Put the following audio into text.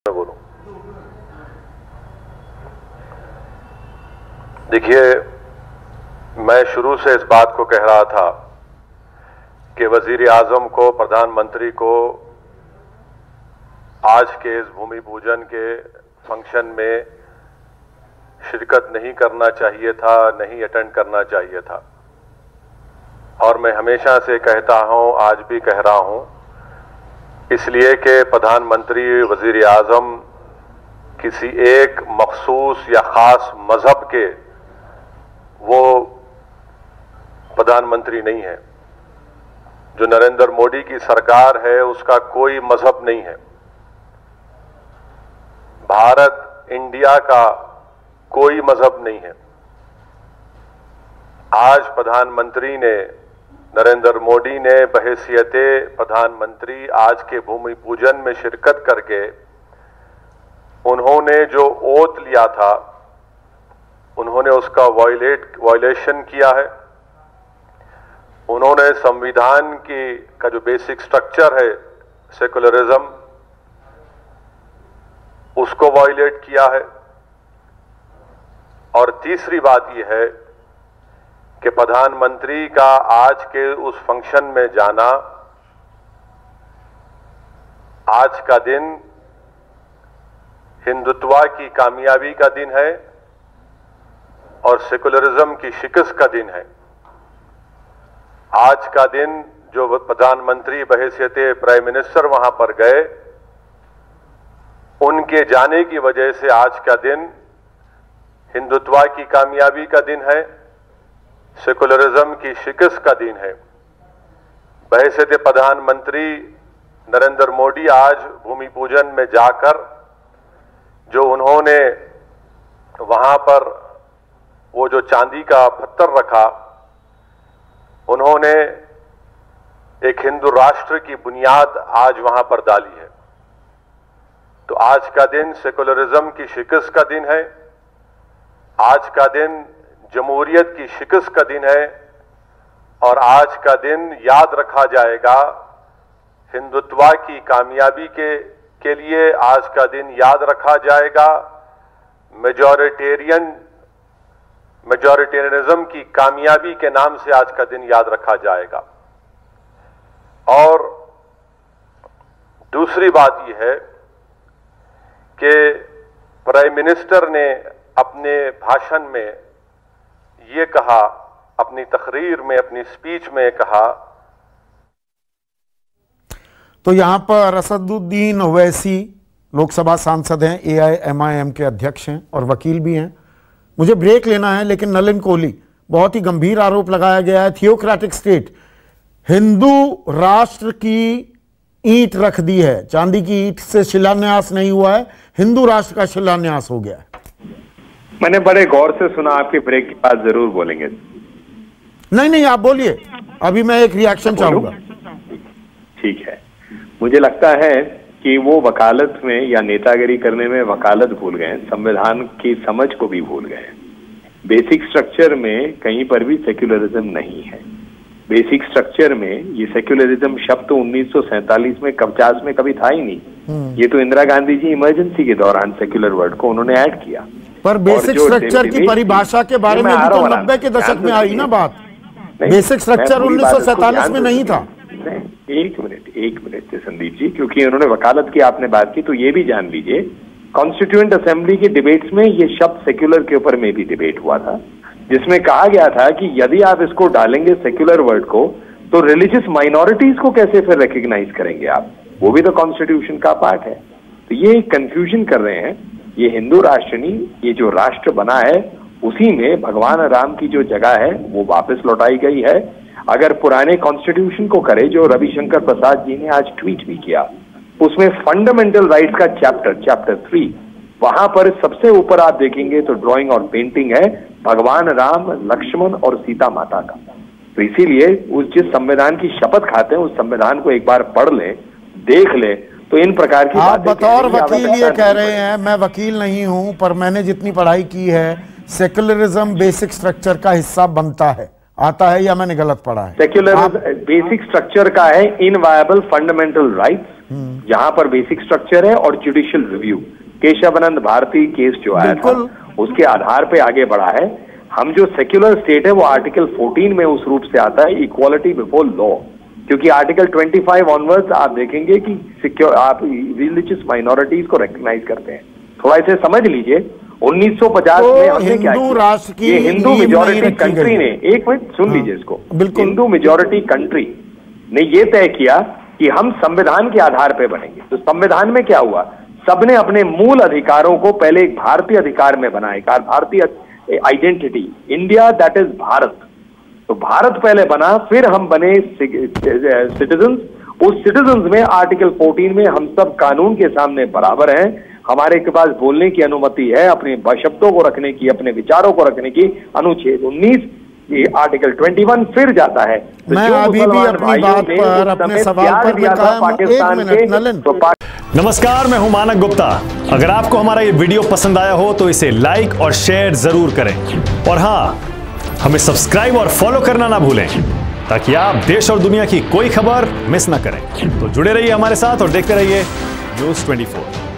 मैं बोलूं। देखिए, मैं शुरू से इस बात को कह रहा था कि वजीर आजम को, प्रधानमंत्री को आज के इस भूमि पूजन के फंक्शन में शिरकत नहीं करना चाहिए था, नहीं अटेंड करना चाहिए था। और मैं हमेशा से कहता हूं, आज भी कह रहा हूं, इसलिए कि प्रधानमंत्री, वजीर आजम किसी एक मखसूस या खास मजहब के वो प्रधानमंत्री नहीं है। जो नरेंद्र मोदी की सरकार है उसका कोई मजहब नहीं है। भारत, इंडिया का कोई मजहब नहीं है। आज प्रधानमंत्री ने, नरेंद्र मोदी ने बहैसियते प्रधानमंत्री आज के भूमि पूजन में शिरकत करके उन्होंने जो ओथ लिया था, उन्होंने उसका वायलेशन किया है। उन्होंने संविधान का जो बेसिक स्ट्रक्चर है, सेकुलरिज्म, उसको वायलेट किया है। और तीसरी बात यह है कि प्रधानमंत्री का आज के उस फंक्शन में जाना, आज का दिन हिंदुत्व की कामयाबी का दिन है और सेकुलरिज्म की शिकस्त का दिन है। आज का दिन जो प्रधानमंत्री बहैसियते प्राइम मिनिस्टर वहां पर गए, उनके जाने की वजह से आज का दिन हिंदुत्व की कामयाबी का दिन है, सेकुलरिज्म की शिकस्त का दिन है। बहैसियते प्रधानमंत्री नरेंद्र मोदी आज भूमि पूजन में जाकर जो उन्होंने वहां पर वो जो चांदी का पत्थर रखा, उन्होंने एक हिंदू राष्ट्र की बुनियाद आज वहां पर डाली है। तो आज का दिन सेकुलरिज्म की शिकस्त का दिन है। आज का दिन जमहूरियत की शिकस्त का दिन है। और आज का दिन याद रखा जाएगा हिंदुत्व की कामयाबी के लिए। आज का दिन याद रखा जाएगा मेजॉरिटेरियनिज्म की कामयाबी के नाम से आज का दिन याद रखा जाएगा। और दूसरी बात यह है कि प्राइम मिनिस्टर ने अपने भाषण में ये कहा, अपनी तकरीर में, अपनी स्पीच में कहा। तो यहां पर असदुद्दीन ओवैसी लोकसभा सांसद हैं, AIMIM के अध्यक्ष हैं और वकील भी हैं। मुझे ब्रेक लेना है, लेकिन नलिन कोहली, बहुत ही गंभीर आरोप लगाया गया है, थियोक्रेटिक स्टेट, हिंदू राष्ट्र की ईंट रख दी है, चांदी की ईंट से शिलान्यास नहीं हुआ है, हिंदू राष्ट्र का शिलान्यास हो गया है। मैंने बड़े गौर से सुना, आपके ब्रेक के बाद जरूर बोलेंगे। नहीं, आप बोलिए, अभी मैं एक रिएक्शन चाहूंगा। ठीक है। मुझे लगता है कि वो वकालत में या नेतागिरी करने में वकालत भूल गए, संविधान की समझ को भी भूल गए। बेसिक स्ट्रक्चर में कहीं पर भी सेक्युलरिज्म नहीं है। बेसिक स्ट्रक्चर में ये सेक्युलरिज्म शब्द तो 1947 में 50 में कभी था ही नहीं। ये तो इंदिरा गांधी जी इमरजेंसी के दौरान सेक्युलर वर्ड को उन्होंने ऐड किया। पर बेसिक स्ट्रक्चर की परिभाषा के बारे में भी तो 90 के दशक में आई ना बात। बेसिक स्ट्रक्चर 1947 में नहीं था। एक मिनट संदीप जी, क्योंकि उन्होंने वकालत की, आपने बात की, तो ये भी जान लीजिए, कॉन्स्टिट्यूएंट असेंबली की डिबेट्स में ये शब्द सेक्युलर के ऊपर में भी डिबेट हुआ था, जिसमें कहा गया था कि यदि आप इसको डालेंगे सेक्युलर वर्ड को, तो रिलीजियस माइनॉरिटीज को कैसे फिर रिकॉग्नाइज करेंगे आप? वो भी तो कॉन्स्टिट्यूशन का पार्ट है। तो ये कंफ्यूजन कर रहे हैं। ये हिंदू राष्ट्र नहीं, ये जो राष्ट्र बना है उसी में भगवान राम की जो जगह है वो वापस लौटाई गई है। अगर पुराने कॉन्स्टिट्यूशन को करे, जो रविशंकर प्रसाद जी ने आज ट्वीट भी किया, उसमें फंडामेंटल राइट्स का चैप्टर 3, वहां पर सबसे ऊपर आप देखेंगे तो ड्राइंग और पेंटिंग है भगवान राम, लक्ष्मण और सीता माता का। तो इसीलिए उस जिस संविधान की शपथ खाते हैं, उस संविधान को एक बार पढ़ लें, देख लें, तो इन प्रकार की आप बतौर वकील ये कह रहे हैं, मैं वकील नहीं हूं, पर मैंने जितनी पढ़ाई की है, सेक्युलरिज्म बेसिक स्ट्रक्चर का हिस्सा बनता है, आता है, या मैंने गलत पढ़ा है? सेक्युलरिज्म बेसिक स्ट्रक्चर का है इनवायबल फंडामेंटल राइट्स जहां पर बेसिक स्ट्रक्चर है और judicial review, Kesavananda Bharati case जो आया था उसके आधार पे आगे बढ़ा है। हम जो सेक्युलर स्टेट है वो आर्टिकल 14 में उस रूप से आता है, इक्वालिटी बिफोर लॉ, क्योंकि आर्टिकल 25 ऑनवर्ड्स आप देखेंगे कि आप रिलीजियस माइनॉरिटीज को रिकॉग्नाइज करते हैं। थोड़ा इसे समझ लीजिए, 1950 में हमने क्या किया, ये हिंदू मेजोरिटी कंट्री ने, एक मिनट सुन लीजिए इसको, हिंदू मेजोरिटी कंट्री ने ये तय किया कि हम संविधान के आधार पर बनेंगे। तो संविधान में क्या हुआ, सबने अपने मूल अधिकारों को पहले एक भारतीय अधिकार में बनाया, भारतीय identity, India that is Bharat. तो भारत पहले बना, फिर हम बने सिटीजन्स। उस सिटीजन्स में आर्टिकल 14 में हम सब कानून के सामने बराबर हैं, हमारे के पास बोलने की अनुमति है, अपने शब्दों को रखने की, अपने विचारों को रखने की। अनुच्छेद 19 आर्टिकल 21 फिर जाता है। तो मैं अभी भी अपनी बात पर, अपने सवाल पर पाकिस्तान के। नमस्कार, मैं हूं मानक गुप्ता। अगर आपको हमारा ये वीडियो पसंद आया हो तो इसे लाइक और शेयर जरूर करें, और हां, हमें सब्सक्राइब और फॉलो करना ना भूलें ताकि आप देश और दुनिया की कोई खबर मिस ना करें। तो जुड़े रहिए हमारे साथ और देखते रहिए न्यूज़ 24।